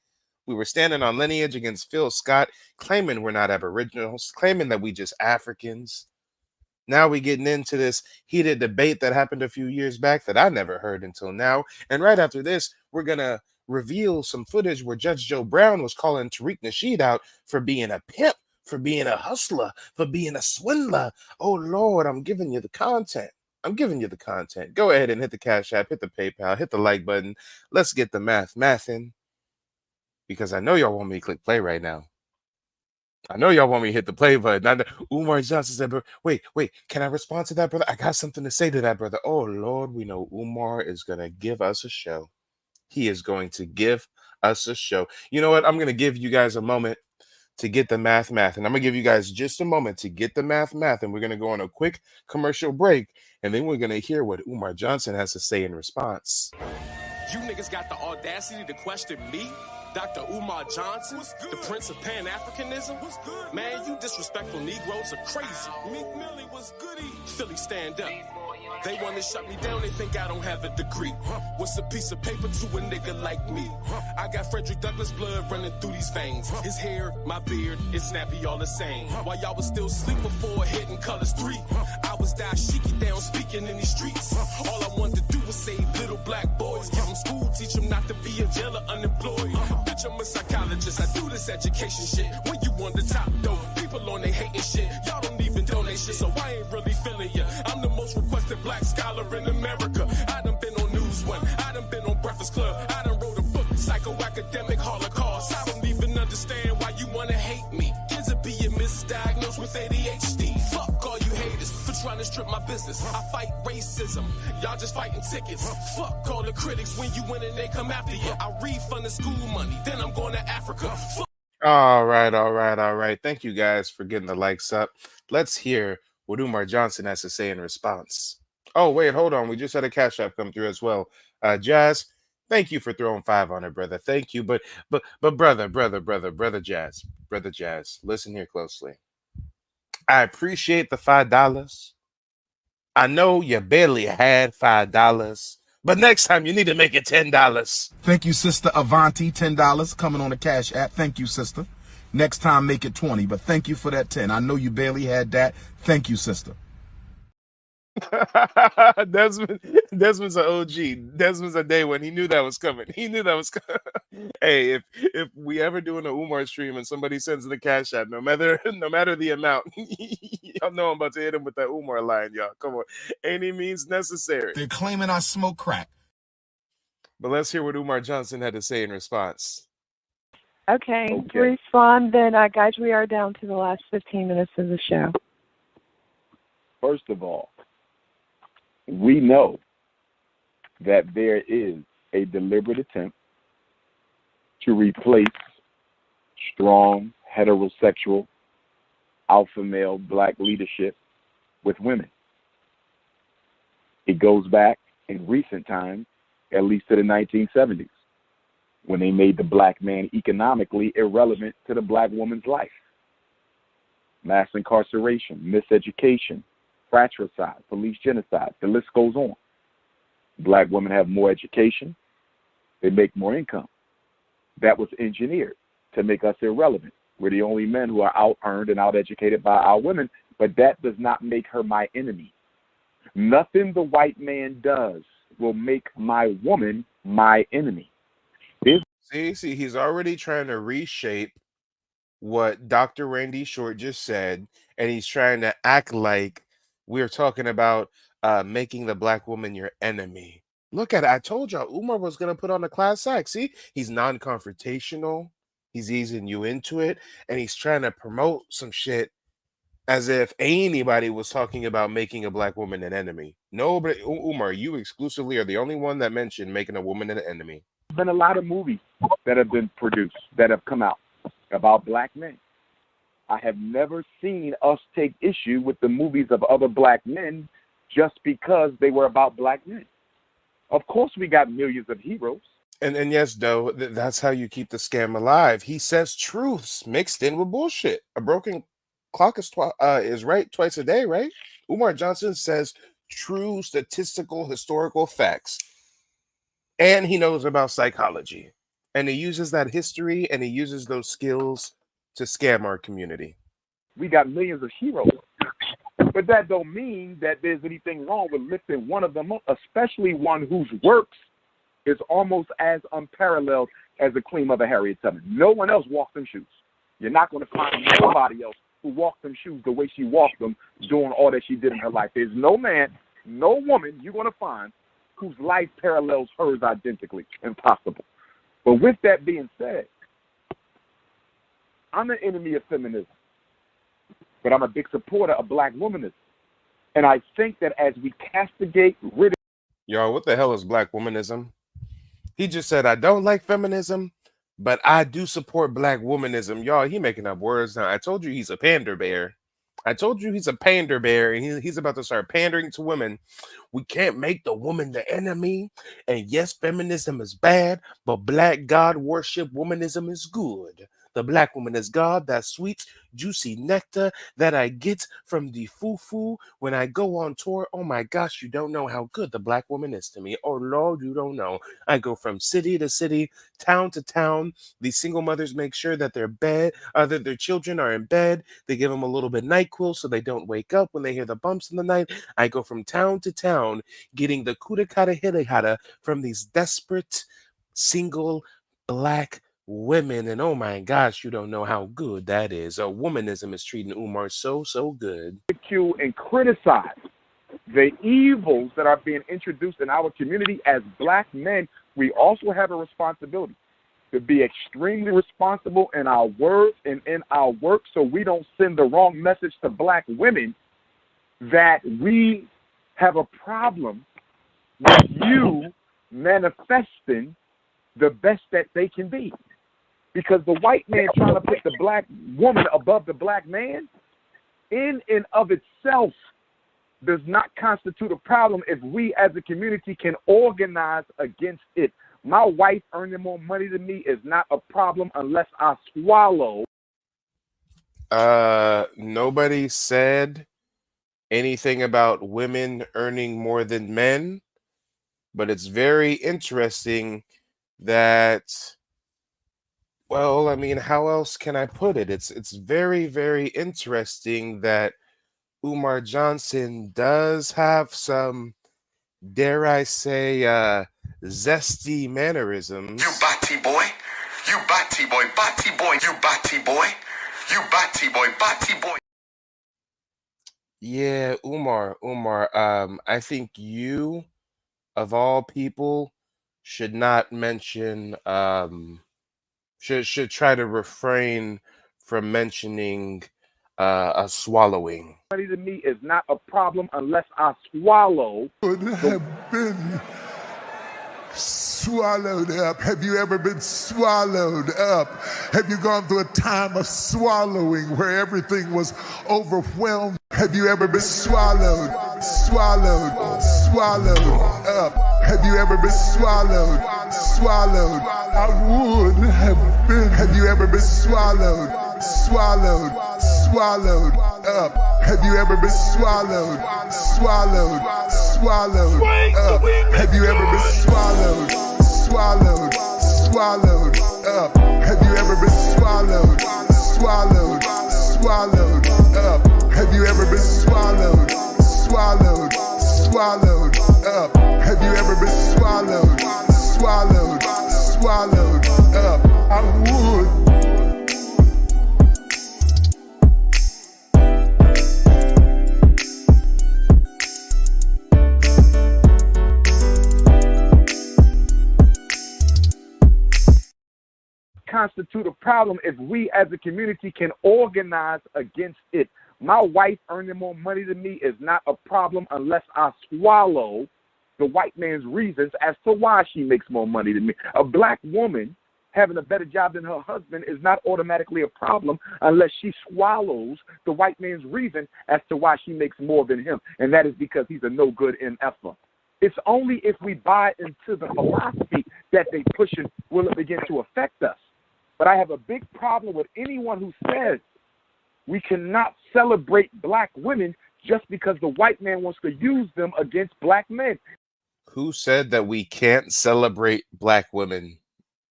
we were standing on lineage against Phil Scott, claiming we're not Aboriginals, claiming that we just Africans. Now we getting into this heated debate that happened a few years back that I never heard until now. And right after this, we're gonna reveal some footage where Judge Joe Brown was calling Tariq Nasheed out for being a pimp, for being a hustler, for being a swindler. Oh Lord, I'm giving you the content. Go ahead and hit the Cash App, hit the PayPal, hit the like button. Let's get the mathin'. Because I know y'all want me to click play right now. I know y'all want me to hit the play button. Umar Johnson said, wait, can I respond to that, brother? I got something to say to that, brother. Oh Lord, we know Umar is going to give us a show. He is going to give us a show. You know what? I'm going to give you guys a moment to get the math. And I'm going to give you guys just a moment to get the math. And we're going to go on a quick commercial break. And then we're going to hear what Umar Johnson has to say in response. You niggas got the audacity to question me? Dr. Umar Johnson, the Prince of Pan-Africanism? Man, you disrespectful Negroes are crazy. Meek Millie was goody. Philly, stand up. They want to shut me down, they think I don't have a degree. What's a piece of paper to a nigga like me? I got Frederick Douglas blood running through these veins. His hair, my beard, it's snappy all the same. While y'all was still sleep before hitting colors 3, I was dashiki down speaking in these streets. All I wanted to do was save little black boys. Give them school, teach them not to be in jail or unemployed. Bitch, I'm a psychologist, I do this education shit. When you on the top though, people on they hating shit. Y'all don't even donate shit, so I ain't really feeling ya. I'm the most requested black scholar in America. I done been on News One, I done been on Breakfast Club, I done wrote a book, Psychoacademic Holocaust. I don't even understand why you wanna hate me. Kids are being misdiagnosed with ADHD. Fuck all you haters for trying to strip my business. I fight racism, y'all just fighting tickets. Fuck all the critics, when you win and they come after you. I refund the school money, then I'm going to Africa. All right. Thank you guys for getting the likes up. Let's hear what Umar Johnson has to say in response. Oh, wait, hold on. We just had a Cash App come through as well. Jazz, thank you for throwing 5 on it, brother. Thank you. But brother Jazz, listen here closely. I appreciate the $5. I know you barely had $5, but next time you need to make it $10. Thank you, Sister Avanti, $10 coming on the Cash App. Thank you, sister. Next time, make it 20, but thank you for that 10. I know you barely had that. Thank you, sister. Desmond's an OG. Desmond's a day when he knew that was coming. Hey, if we ever doing a Umar stream and somebody sends the cash app, no matter the amount, y'all know I'm about to hit him with that Umar line, y'all. Come on, any means necessary. They're claiming I smoke crack. But let's hear what Umar Johnson had to say in response. Okay, to respond then, guys, we are down to the last 15 minutes of the show. First of all, we know that there is a deliberate attempt to replace strong, heterosexual, alpha male black leadership with women. It goes back in recent times, at least to the 1970s, when they made the black man economically irrelevant to the black woman's life. Mass incarceration, miseducation, fratricide, police genocide, the list goes on. Black women have more education, they make more income. That was engineered to make us irrelevant. We're the only men who are out-earned and out-educated by our women, but that does not make her my enemy. Nothing the white man does will make my woman my enemy. See, he's already trying to reshape what Dr. Randy Short just said, and he's trying to act like we're talking about making the black woman your enemy. Look at it. I told y'all Umar was going to put on a class act. See, he's non-confrontational. He's easing you into it, and he's trying to promote some shit as if anybody was talking about making a black woman an enemy. Nobody, Umar, you exclusively are the only one that mentioned making a woman an enemy. There's been a lot of movies that have been produced, that have come out about black men. I have never seen us take issue with the movies of other black men just because they were about black men. Of course, we got millions of heroes. And yes, though, that's how you keep the scam alive. He says truths mixed in with bullshit. A broken clock is right twice a day, right? Umar Johnson says true statistical historical facts. And he knows about psychology. And he uses that history and he uses those skills to scam our community. We got millions of heroes. But that don't mean that there's anything wrong with lifting one of them up, especially one whose works is almost as unparalleled as the Queen Mother Harriet Tubman. No one else walked them shoes. You're not going to find nobody else who walked them shoes the way she walked them, doing all that she did in her life. There's no man, no woman you're going to find whose life parallels hers identically. Impossible. But with that being said, I'm an enemy of feminism, but I'm a big supporter of black womanism. And I think that as we castigate, Y'all, what the hell is black womanism? He just said, I don't like feminism, but I do support black womanism. Y'all, he making up words now. I told you he's a pander bear. I told you he's a pander bear, and he's about to start pandering to women. We can't make the woman the enemy. And yes, feminism is bad, but black God worship womanism is good. The black woman is God, that sweet, juicy nectar that I get from the foo-foo when I go on tour. Oh my gosh, you don't know how good the black woman is to me. Oh Lord, you don't know. I go from city to city, town to town. These single mothers make sure that that their children are in bed. They give them a little bit NyQuil so they don't wake up when they hear the bumps in the night. I go from town to town getting the kudakata hitahata from these desperate single black women, and oh my gosh, you don't know how good that is. Womanism is treating Umar so good. Ridicule and criticize the evils that are being introduced in our community. As black men, we also have a responsibility to be extremely responsible in our words and in our work, so we don't send the wrong message to black women that we have a problem with you manifesting the best that they can be. Because the white man trying to put the black woman above the black man, in and of itself, does not constitute a problem if we as a community can organize against it. My wife earning more money than me is not a problem unless I swallow. Nobody said anything about women earning more than men, but it's very interesting that, well, I mean, how else can I put it? It's very, very interesting that Umar Johnson does have some, dare I say, zesty mannerisms. You bati boy. You bati boy, you bati boy. You bati boy, bati boy. Yeah, Umar, I think you, of all people, should not mention, should try to refrain from mentioning a swallowing. Money to me is not a problem unless I swallow. Would have been swallowed up. Have you ever been swallowed up? Have you gone through a time of swallowing where everything was overwhelmed? Have you ever been swallowed up? Have you ever been swallowed? I would have been. Have you ever been swallowed up? Have you ever been swallowed up? Have you ever been swallowed up? Have you ever been swallowed up? Have you ever been swallowed up? Have you ever been swallowed up? I would. Constitute a problem if we as a community can organize against it. My wife earning more money than me is not a problem unless I swallow the white man's reasons as to why she makes more money than me. A black woman having a better job than her husband is not automatically a problem unless she swallows the white man's reason as to why she makes more than him, and that is because he's a no-good MFer. It's only if we buy into the philosophy that they pushing will it begin to affect us. But I have a big problem with anyone who says we cannot celebrate black women just because the white man wants to use them against black men. Who said that we can't celebrate black women?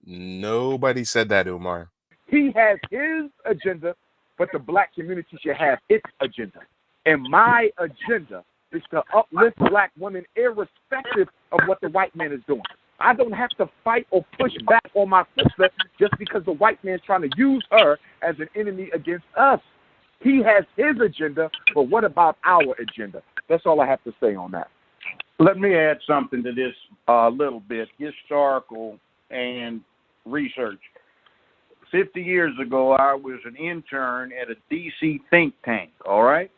Nobody said that, Umar. He has his agenda, but the black community should have its agenda. And my agenda is to uplift black women irrespective of what the white man is doing. I don't have to fight or push back on my sister just because the white man's trying to use her as an enemy against us. He has his agenda, but what about our agenda? That's all I have to say on that. Let me add something to this a little bit, historical and research. 50 years ago, I was an intern at a D.C. think tank, all right?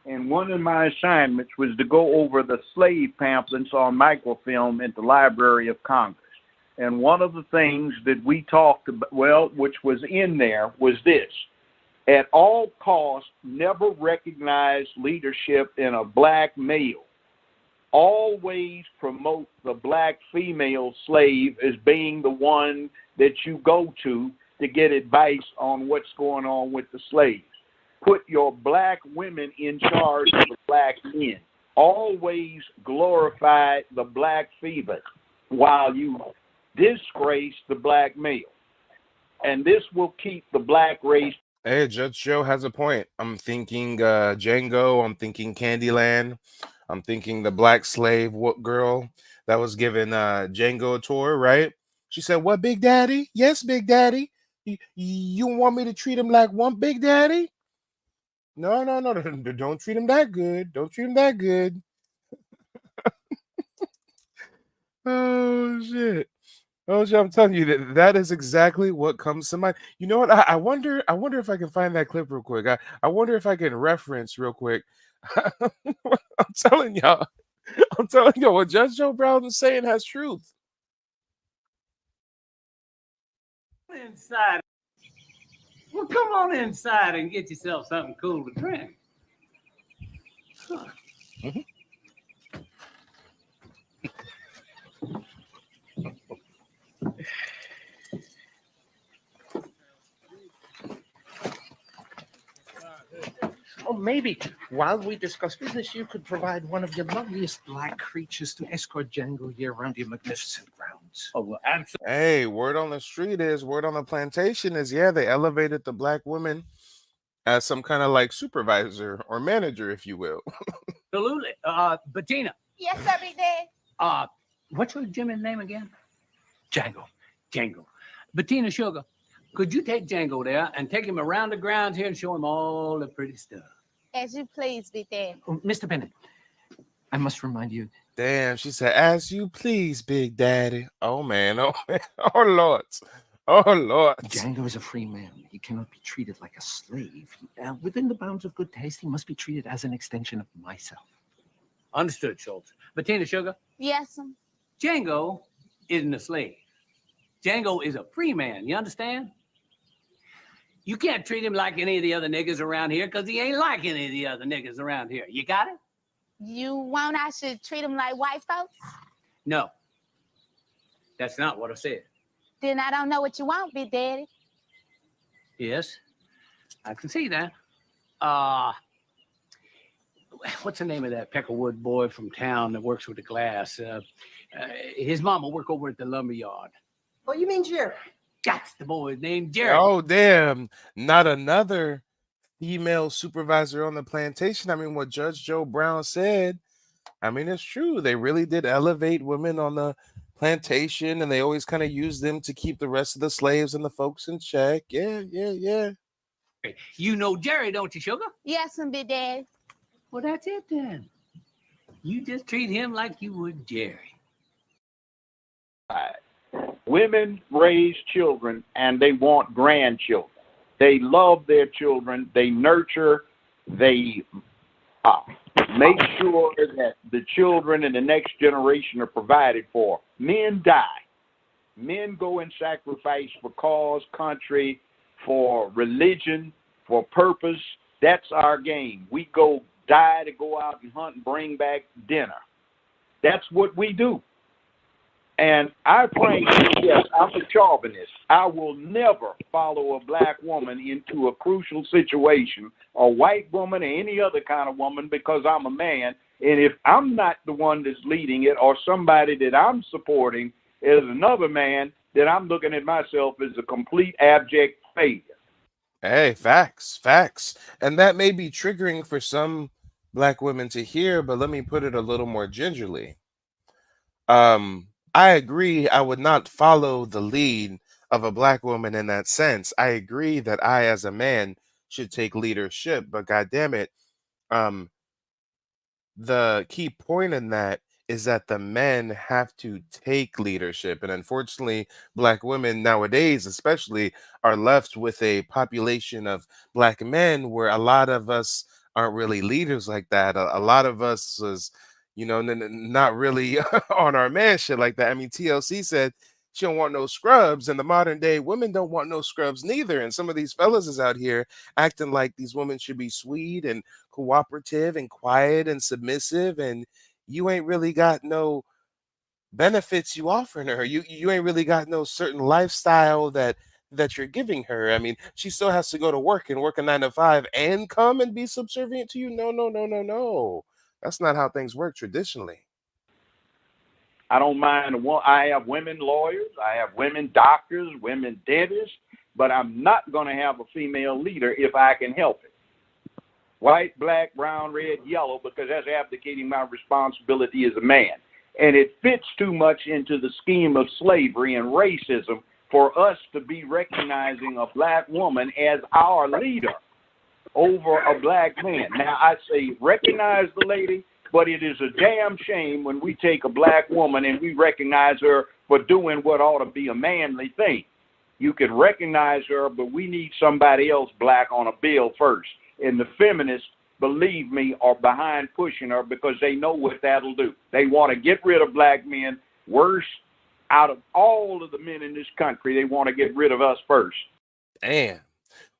And one of my assignments was to go over the slave pamphlets on microfilm at the Library of Congress. And one of the things that we talked about, well, which was in there, was this. At all costs, never recognize leadership in a black male. Always promote the black female slave as being the one that you go to get advice on what's going on with the slaves. Put your black women in charge of the black men. Always glorify the black female while you disgrace the black male. And this will keep the black race. Hey, Judge Joe has a point. I'm thinking Django. I'm thinking Candyland. I'm thinking the black slave girl that was giving Django a tour, right? She said, "What, Big Daddy? Yes, Big Daddy. You want me to treat him like one, Big Daddy? No. Don't treat him that good. Don't treat him that good." Oh, shit. I'm telling you that is exactly what comes to mind. You know what? I wonder if I can find that clip real quick. I wonder if I can reference real quick. I'm telling y'all what Judge Joe Brown is saying has truth. Inside. Well, come on inside and get yourself something cool to drink. Huh. Mm-hmm. Or maybe, while we discuss business, you could provide one of your loveliest black creatures to escort Django here around your magnificent grounds. Oh, well, Hey, word on the street is, word on the plantation is, yeah, they elevated the black women as some kind of like supervisor or manager, if you will. absolutely. Bettina. Yes, sir, Big Dad. What's your Jimmy's name again? Django. Bettina Sugar, could you take Django there and take him around the grounds here and show him all the pretty stuff? As you please, Big Daddy. Oh, Mr. Bennett, I must remind you. Damn, she said, "As you please, Big Daddy." Oh man, oh man, oh Lord, oh Lord. Django is a free man. He cannot be treated like a slave. Within the bounds of good taste, he must be treated as an extension of myself. Understood, Schultz. Bettina Sugar, Yes, sir. Django isn't a slave. Django is a free man, you understand? You can't treat him like any of the other niggas around here because he ain't like any of the other niggas around here. You got it? You want I should treat him like white folks? No. That's not what I said. Then I don't know what you want, Big Daddy. Yes, I can see that. What's the name of that Peckerwood boy from town that works with the glass? His mama work over at the lumber yard. Oh, you mean Jerry? That's the boy's name, Jerry. Oh damn, not another female supervisor on the plantation. I mean, what Judge Joe Brown said, I mean, it's true. They really did elevate women on the plantation, and they always kind of used them to keep the rest of the slaves and the folks in check. Yeah. You know Jerry, don't you, Sugar? Yes, sir, Big Daddy. Well, that's it then. You just treat him like you would Jerry. Women raise children and they want grandchildren. They love their children. They nurture. They make sure that the children and the next generation are provided for. Men die. Men go and sacrifice for cause, country, for religion, for purpose. That's our game. We go die to go out and hunt and bring back dinner. That's what we do. And I frankly, yes, I'm a chauvinist. I will never follow a black woman into a crucial situation, a white woman or any other kind of woman, because I'm a man. And if I'm not the one that's leading it or somebody that I'm supporting is another man, then I'm looking at myself as a complete abject failure. Hey, facts. And that may be triggering for some black women to hear, but let me put it a little more gingerly. I agree. I would not follow the lead of a black woman in that sense. I agree that I, as a man, should take leadership, but goddamn it, the key point in that is that the men have to take leadership, and unfortunately, black women nowadays, especially, are left with a population of black men where a lot of us aren't really leaders like that. A lot of us is, not really on our man shit like that. I mean, TLC said she don't want no scrubs, and the modern day women don't want no scrubs neither. And some of these fellas is out here acting like these women should be sweet and cooperative and quiet and submissive, and you ain't really got no benefits you offering her. You ain't really got no certain lifestyle that you're giving her. I mean, she still has to go to work and work a 9 to 5 and come and be subservient to you. No. That's not how things work traditionally. I don't mind. I have women lawyers. I have women doctors, women dentists, but I'm not going to have a female leader if I can help it. White, black, brown, red, yellow, because that's abdicating my responsibility as a man. And it fits too much into the scheme of slavery and racism for us to be recognizing a black woman as our leader over a black man. Now, I say recognize the lady, but it is a damn shame when we take a black woman and we recognize her for doing what ought to be a manly thing. You can recognize her, but we need somebody else black on a bill first. And the feminists, believe me, are behind pushing her because they know what that'll do. They want to get rid of black men. Worse, out of all of the men in this country, they want to get rid of us first. Damn.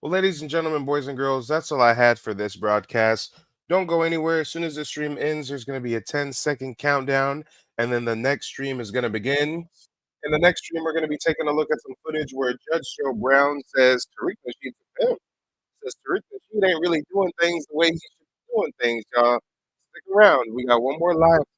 Well, ladies and gentlemen, boys and girls, that's all I had for this broadcast. Don't go anywhere. As soon as the stream ends, there's going to be a 10-second countdown, and then the next stream is going to begin. In the next stream, we're going to be taking a look at some footage where Judge Joe Brown says Tariq Nasheed's a pimp. Says Tariq Nasheed ain't really doing things the way he should be doing things, y'all. Stick around. We got one more live